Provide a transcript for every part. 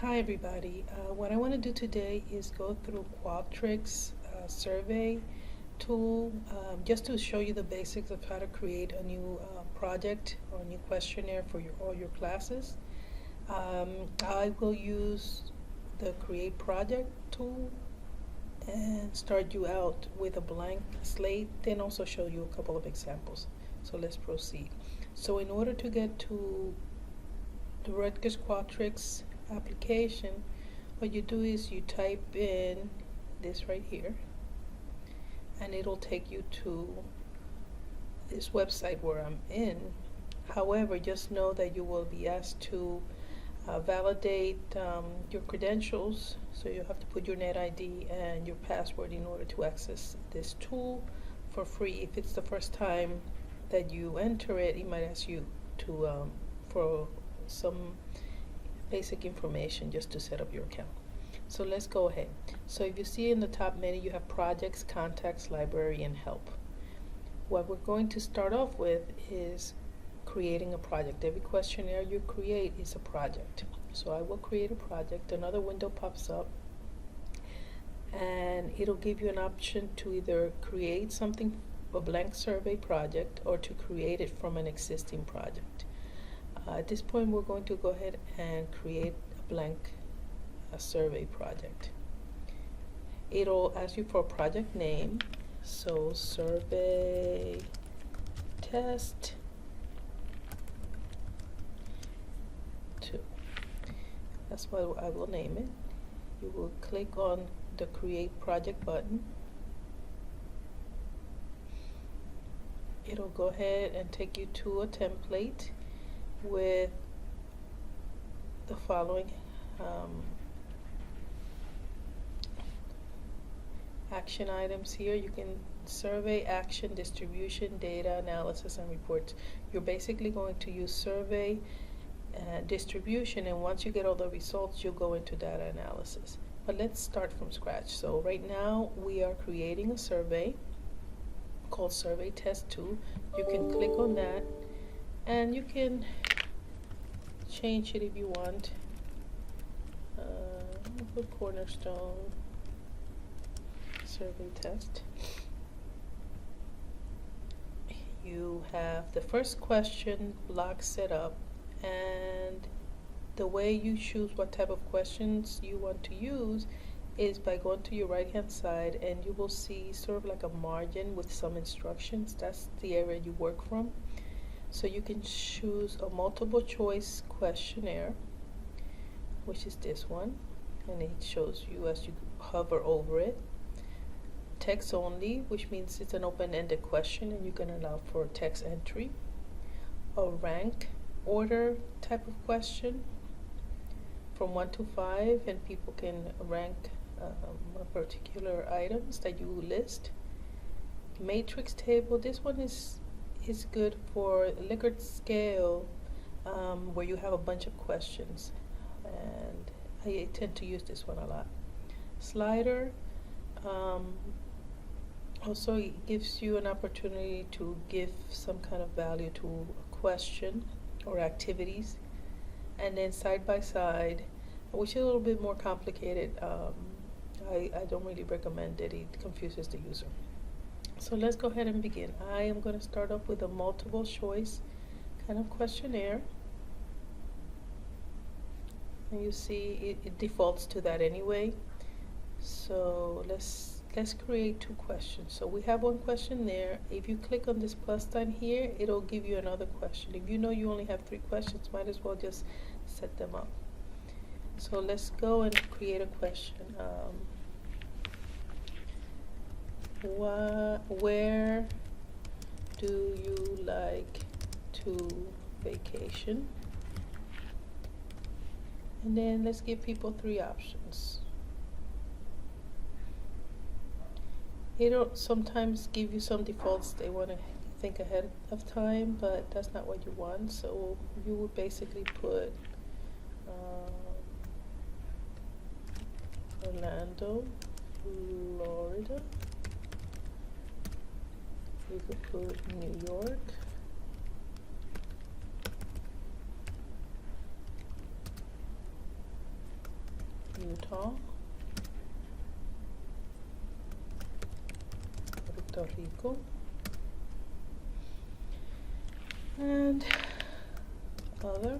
Hi everybody. What I want to do today is go through qualtrics survey tool just to show you the basics of how to create a new project or a new questionnaire for all your classes. I will use the create project tool and start you out with a blank slate, then also show you a couple of examples. So let's proceed. So in order to get to the Rutgers Qualtrics application, what you do is you type in this right here and it'll take you to this website where I'm in. However, just know that you will be asked to validate your credentials, so you have to put your net ID and your password in order to access this tool for free. If it's the first time that you enter it, it might ask you to for some basic information just to set up your account. So let's go ahead. So if you see in the top menu, you have projects, contacts, library, and help. What we're going to start off with is creating a project. Every questionnaire you create is a project. So I will create a project. Another window pops up and it'll give you an option to either create something, a blank survey project, or to create it from an existing project. At this point, we're going to go ahead and create a blank survey project. It'll ask you for a project name, so survey test 2. That's what I will name it. You will click on the create project button. It'll go ahead and take you to a template with the following action items here. You can survey, action, distribution, data, analysis, and reports. You're basically going to use survey, distribution, and once you get all the results, you'll go into data analysis. But let's start from scratch. So right now we are creating a survey called survey test 2. You can click on that and you can change it if you want. Put cornerstone survey test. You have the first question block set up, and the way you choose what type of questions you want to use is by going to your right hand side, and you will see sort of like a margin with some instructions. That's the area you work from. So you can choose a multiple choice questionnaire, which is this one, and it shows you as you hover over it. Text only, which means it's an open-ended question and you can allow for text entry. A rank order type of question from 1 to 5, and people can rank particular items that you list. Matrix table, this one is good for Likert scale, where you have a bunch of questions, and I tend to use this one a lot. Slider, also it gives you an opportunity to give some kind of value to a question or activities. And then side by side, which is a little bit more complicated, I don't really recommend it. It confuses the user. So let's go ahead and begin. I am going to start off with a multiple choice kind of questionnaire. And you see it defaults to that anyway. So let's create 2 questions. So we have one question there. If you click on this plus sign here, it'll give you another question. If you know you only have 3 questions, might as well just set them up. So let's go and create a question. Where do you like to vacation? And then let's give people 3 options. It'll sometimes give you some defaults. They want to think ahead of time, but that's not what you want. So you would basically put Orlando, Florida. You could put New York. Utah, Puerto Rico, and other.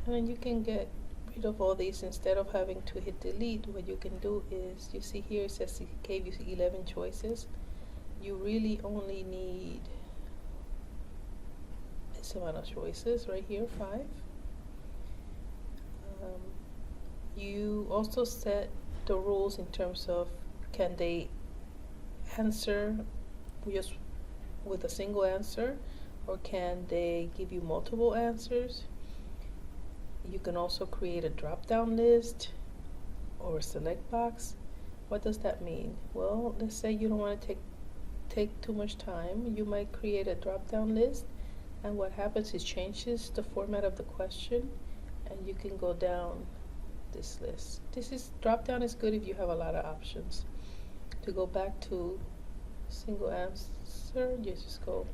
And then you can get rid of all these instead of having to hit delete. What you can do is, you see here it says it gave you 11 choices. You really only need this amount of choices right here, 5. You also set the rules in terms of, can they answer just with a single answer, or can they give you multiple answers? You can also create a drop-down list or a select box. What does that mean? Well, let's say you don't want to take too much time. You might create a drop-down list, and what happens is changes the format of the question, and you can go down this list. Drop-down is good if you have a lot of options. To go back to single answer, you just go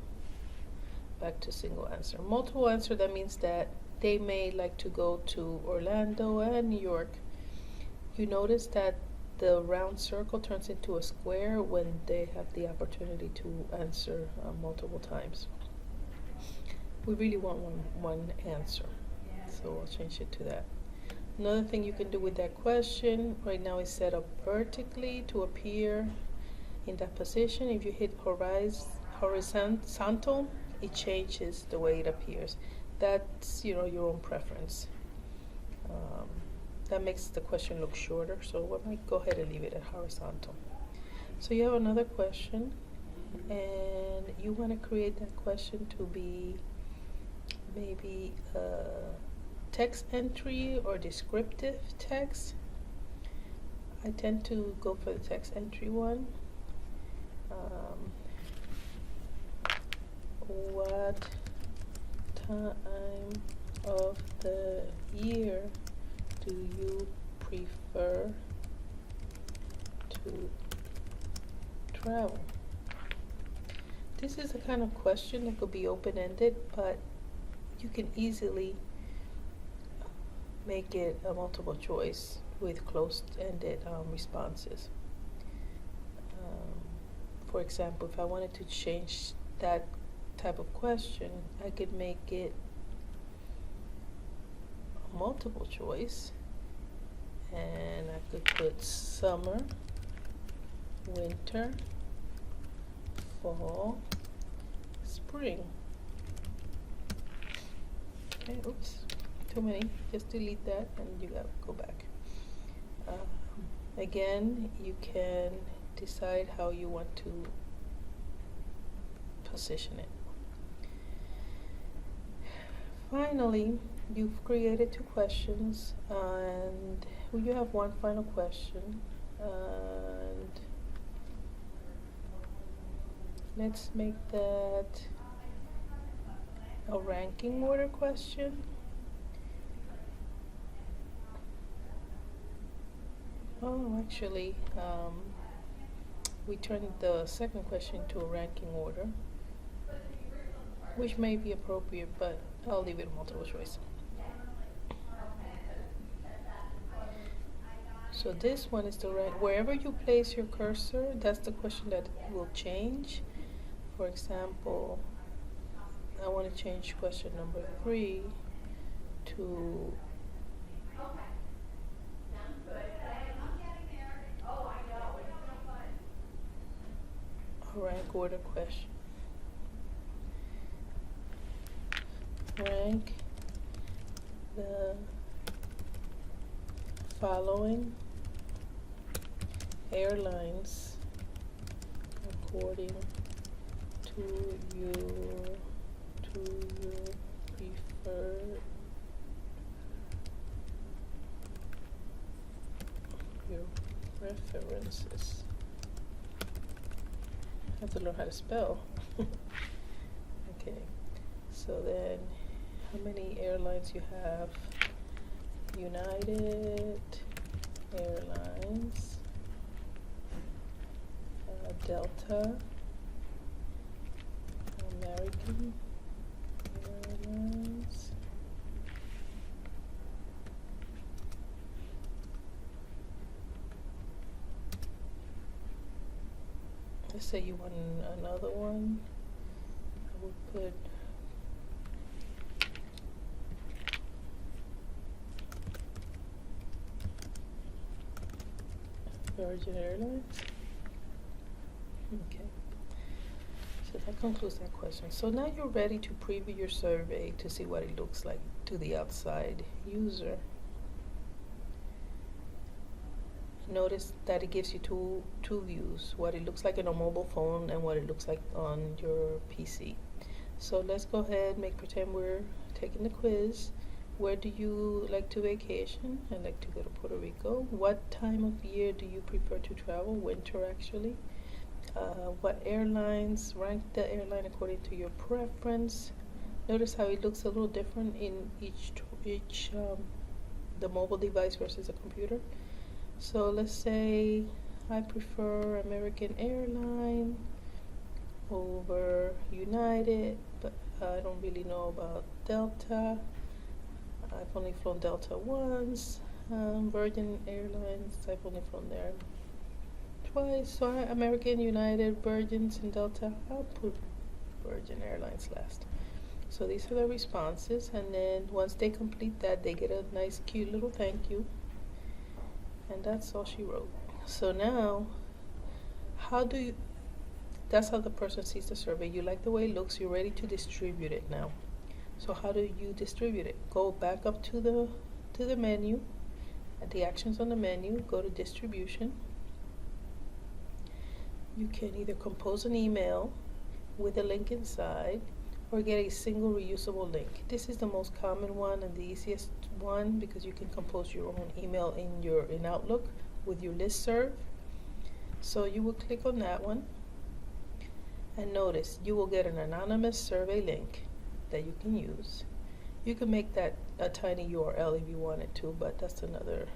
back to single answer. Multiple answer, that means that they may like to go to Orlando and New York. You notice that the round circle turns into a square when they have the opportunity to answer multiple times. We really want one answer, so I'll change it to that. Another thing you can do with that question right now is set up vertically to appear in that position. If you hit horizontal, it changes the way it appears. That's your own preference. That makes the question look shorter, so I might go ahead and leave it at horizontal. So you have another question, and you want to create that question to be maybe text entry or descriptive text. I tend to go for the text entry one. What time of the year do you prefer to travel? This is a kind of question that could be open-ended, but you can easily make it a multiple choice with closed-ended responses. For example, if I wanted to change that type of question, I could make it a multiple choice, and I could put summer, winter, fall, spring. Okay, oops, too many. Just delete that and you gotta go back. Again, you can decide how you want to position it. Finally, you've created 2 questions, and you have one final question, and let's make that a ranking order question. Oh, actually, we turned the second question to a ranking order, which may be appropriate, but I'll leave it multiple choice. So this one is the rank. Wherever you place your cursor, that's the question that will change. For example, I want to change question number 3 to a rank order question. Rank the following airlines according to your preferred preferences. I have to learn how to spell. Okay, so then how many airlines you have? United Airlines, Delta, American Airlines. Let's say you want another one. I would put Virgin Airlines. Okay. So that concludes that question. So now you're ready to preview your survey to see what it looks like to the outside user. Notice that it gives you two views, what it looks like on a mobile phone and what it looks like on your PC. So let's go ahead, make pretend we're taking the quiz. Where do you like to vacation? I like to go to Puerto Rico. What time of year do you prefer to travel? Winter, actually. What airlines? Rank the airline according to your preference. Notice how it looks a little different in each the mobile device versus a computer. So let's say I prefer American Airline over United, but I don't really know about Delta. I've only flown Delta once. Virgin Airlines, I've only flown there twice. So American, United, Virgins, and Delta. I'll put Virgin Airlines last. So these are the responses, and then once they complete that, they get a nice, cute little thank you. And that's all she wrote. So now, that's how the person sees the survey. You like the way it looks, you're ready to distribute it now. So how do you distribute it? Go back up to the menu, at the actions on the menu, go to distribution. You can either compose an email with a link inside or get a single reusable link. This is the most common one and the easiest one because you can compose your own email in Outlook with your listserv. So you will click on that one and notice you will get an anonymous survey link that you can use. You can make that a tiny URL if you wanted to, but that's another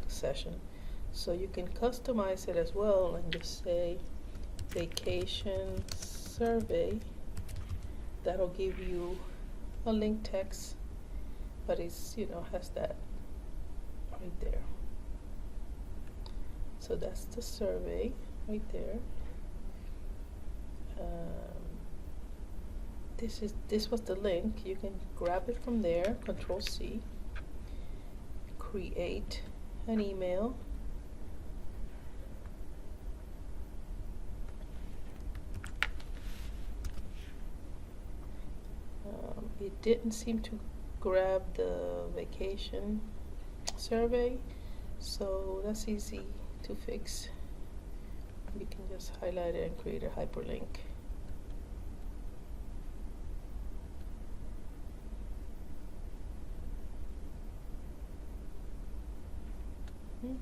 session. So you can customize it as well and just say vacation survey. That'll give you a link text, but it's, has that right there. So that's the survey right there. This was the link. You can grab it from there, Control C, create an email. It didn't seem to grab the vacation survey, so that's easy to fix. We can just highlight it and create a hyperlink. Okay.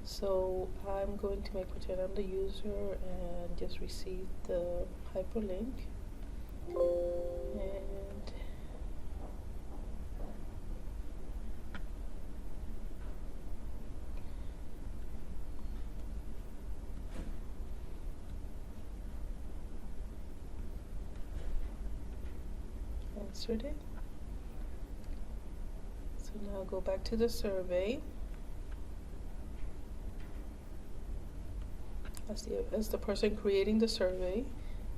So I'm going to make pretend I'm the user and just receive the hyperlink. And answered it. So now go back to the survey. As the person creating the survey,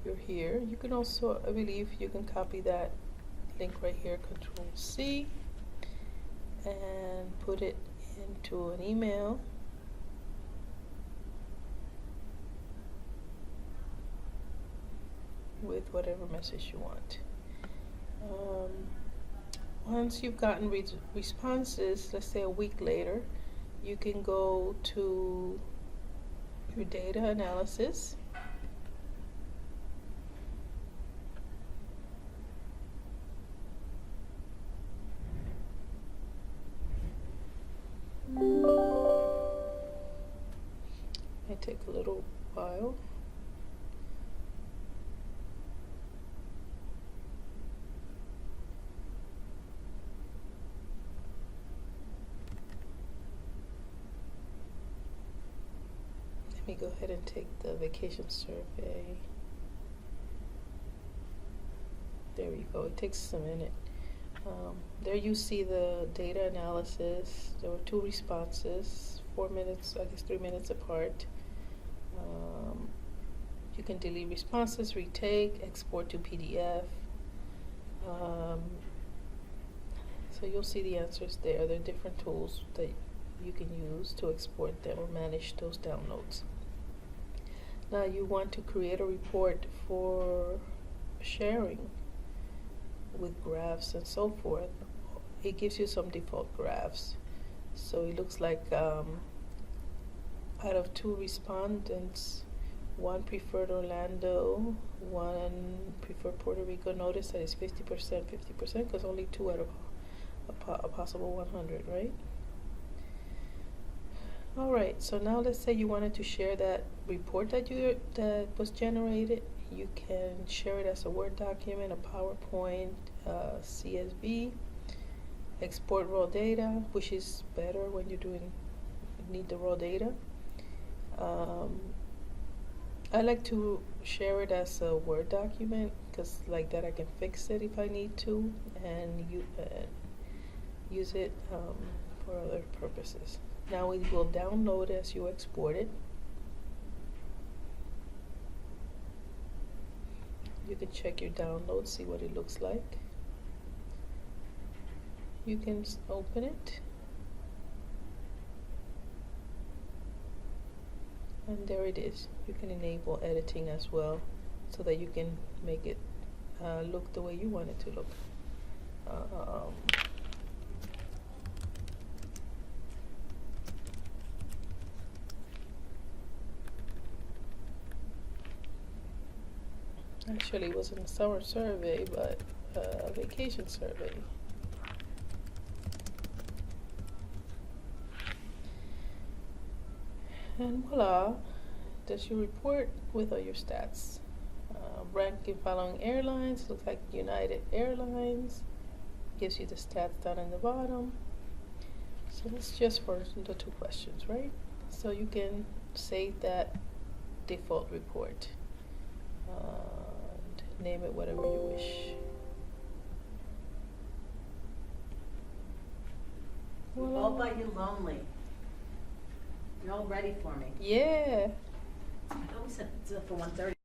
you're here. You can also, I believe, you can copy that link right here, Control C, and put it into an email. With whatever message you want. Once you've gotten responses, let's say a week later, you can go to your data analysis. take a little while. Let me go ahead and take the vacation survey. There we go. It takes a minute. There you see the data analysis. There were 2 responses, 4 minutes, I guess 3 minutes apart. You can delete responses, retake, export to PDF. So you'll see the answers there. There are different tools that you can use to export them or manage those downloads. Now you want to create a report for sharing with graphs and so forth. It gives you some default graphs. So it looks like out of 2 respondents, 1 preferred Orlando, 1 preferred Puerto Rico. Notice that it's 50%, 50%, because only 2 out of a possible 100, right? All right, so now let's say you wanted to share that report that was generated. You can share it as a Word document, a PowerPoint, CSV, export raw data, which is better when you're need the raw data. I like to share it as a Word document because like that I can fix it if I need to and use it for other purposes. Now it will download as you export it. You can check your download, see what it looks like. You can open it. And there it is. You can enable editing as well so that you can make it look the way you want it to look. Actually, it wasn't a summer survey, but a vacation survey. And voila, does your report with all your stats. Ranking following airlines, looks like United Airlines. Gives you the stats down in the bottom. So that's just for the 2 questions, right? So you can save that default report. And name it whatever you wish. Voila. All by you lonely. You're all ready for me. Yeah. I thought we said for 1:30.